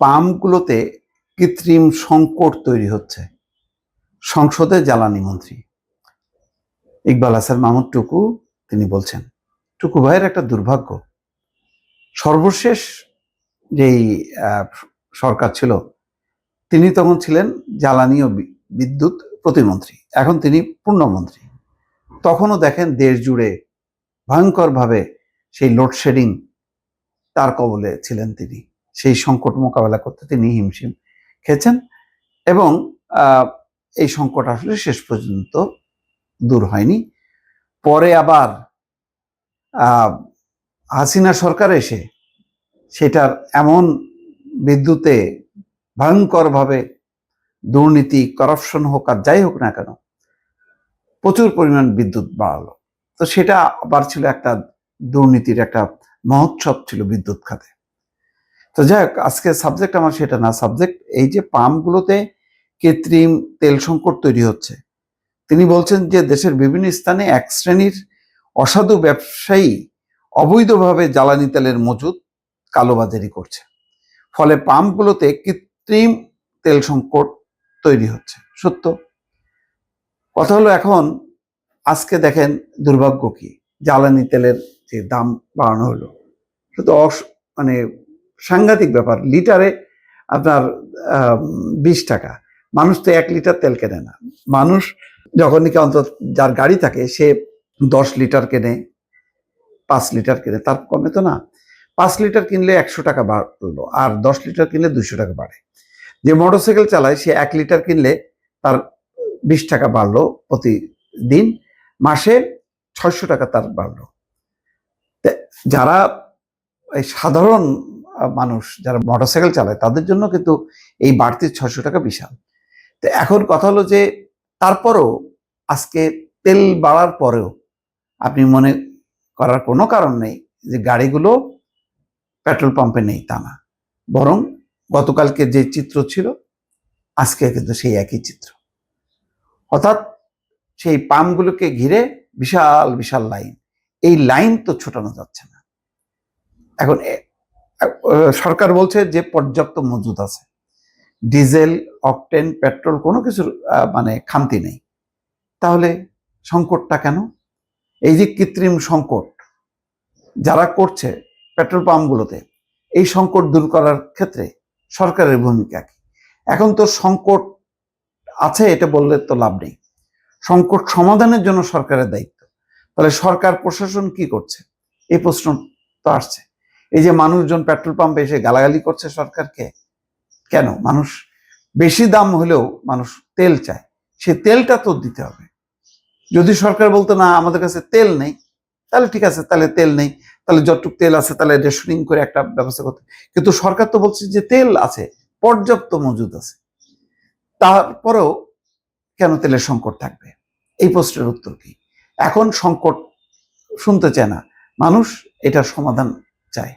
পাম্পগুলোতে কৃত্রিম সংকট তৈরি হচ্ছে। সংসদে জ্বালানি মন্ত্রী ইকবাল হাসান মাহমুদ টুকু তিনি বলছেন, টুকু ভাইয়ের একটা দুর্ভাগ্য, সর্বশেষ যেই সরকার ছিল তিনি তখন ছিলেন জ্বালানি ও বিদ্যুৎ প্রতিমন্ত্রী, এখন তিনি পূর্ণমন্ত্রী। তখনও দেখেন দেশ জুড়ে ভয়ঙ্করভাবে সেই লোডশেডিং তার কবলে ছিলেন তিনি। সেই সংকট মোকাবেলা করতে তিনি হিমশিম খেয়েছেন এবং এই সংকট আসলে শেষ পর্যন্ত দূর হয়নি। পরে আবার হাসিনা সরকার এসে সেটার এমন বিদ্যুতে ভয়ঙ্করভাবে দুর্নীতি, করাপশন হোক আর যাই হোক না কেন, প্রচুর পরিমাণ বিদ্যুৎ বাড়ালো। তো সেটা আবার ছিল একটা দুর্নীতির একটা মহোৎসব ছিল বিদ্যুৎ খাতে। তো যাই হোক, আজকে সাবজেক্ট আমার সেটা না, সাবজেক্ট এই যে পাম্পগুলোতে কৃত্রিম তেল সংকট তৈরি হচ্ছে। তিনি বলছেন যে দেশের বিভিন্ন স্থানে এক শ্রেণীর অসাধু ব্যবসায়ী অবৈধভাবে জ্বালানি তেলের মজুদ কালোবাজারি করছে, ফলে পাম্পগুলোতে কৃত্রিম তেল সংকট তৈরি হচ্ছে। সত্য কথা হলো, এখন আজকে দেখেন দুর্ভাগ্য কি, জ্বালানি তেলের যে দাম বাড়ানো হলো, শুধু মানে সাংঘাতিক ব্যাপার। লিটারে আপনার 20 টাকা। মানুষ তো 1 লিটার তেল কেনে না। মানুষ যখন নাকি অন্তত যার গাড়ি থাকে সে 10 লিটার কেনে, 5 লিটার কেনে, তার কমে তো না। 5 লিটার কিনলে 100 টাকা বাড়লো, আর 10 লিটার কিনলে 200 টাকা বাড়ে। যে মোটরসাইকেল চালায় সে 1 লিটার কিনলে তার 20 টাকা বাড়লো প্রতিদিন, মাসে 600 টাকা তার বাড়লো। যারা এই সাধারণ মানুষ যারা মোটরসাইকেল চালায় তাদের জন্য কিন্তু এই বাড়তি 600 টাকা বিশাল। তো এখন কথা হলো যে তারপরও আজকে তেল বাড়ার পরেও আপনি মনে করার কোনো কারণ নেই যে গাড়িগুলো পেট্রোল পাম্পে নেই, তা না। বরং গতকালকে যে চিত্র ছিল আজকে কিন্তু সেই একই চিত্র। অর্থাৎ সেই পাম্পগুলোকে ঘিরে বিশাল বিশাল লাইন। এই লাইন তো ছোটানো যাচ্ছে না। এখন সরকার বলছে যে পর্যাপ্ত মজুদ আছে, ডিজেল, অকটেন, পেট্রোল কোনো কিছুর মানে খামতি নেই। তাহলে সংকটটা কেন? এই যে কৃত্রিম সংকট যারা করছে পেট্রোল পাম্পগুলোতে, এই সংকট দূর করার ক্ষেত্রে সরকারের ভূমিকা কি? এখন তো সংকট আছে এটা বললে তো লাভ নেই, সংকট সমাধানের জন্য সরকারের দায়িত্ব। তাহলে সরকার প্রশাসন কি করছে? এই প্রশ্ন তো আসছে। এই যে মানুষজন পেট্রোল পাম্পে এসে গালাগালি করছে সরকারকে, কেন? মানুষ বেশি দাম হলেও মানুষ তেল চায়, সে তেলটা তো দিতে হবে। যদি সরকার বলতো না আমাদের কাছে তেল নেই, তাহলে ঠিক আছে, তাহলে তেল নেই, তাহলে যতটুকু তেল আছে তাহলে রেশনিং করে একটা ব্যবস্থা করতে। কিন্তু সরকার তো বলছে যে তেল আছে, পর্যাপ্ত মজুদ আছে, তারপরেও কেন তেলের সংকট থাকবে? এই প্রশ্নের উত্তর কি? এখন সংকট শুনতে চায় না মানুষ, এটার সমাধান চায়।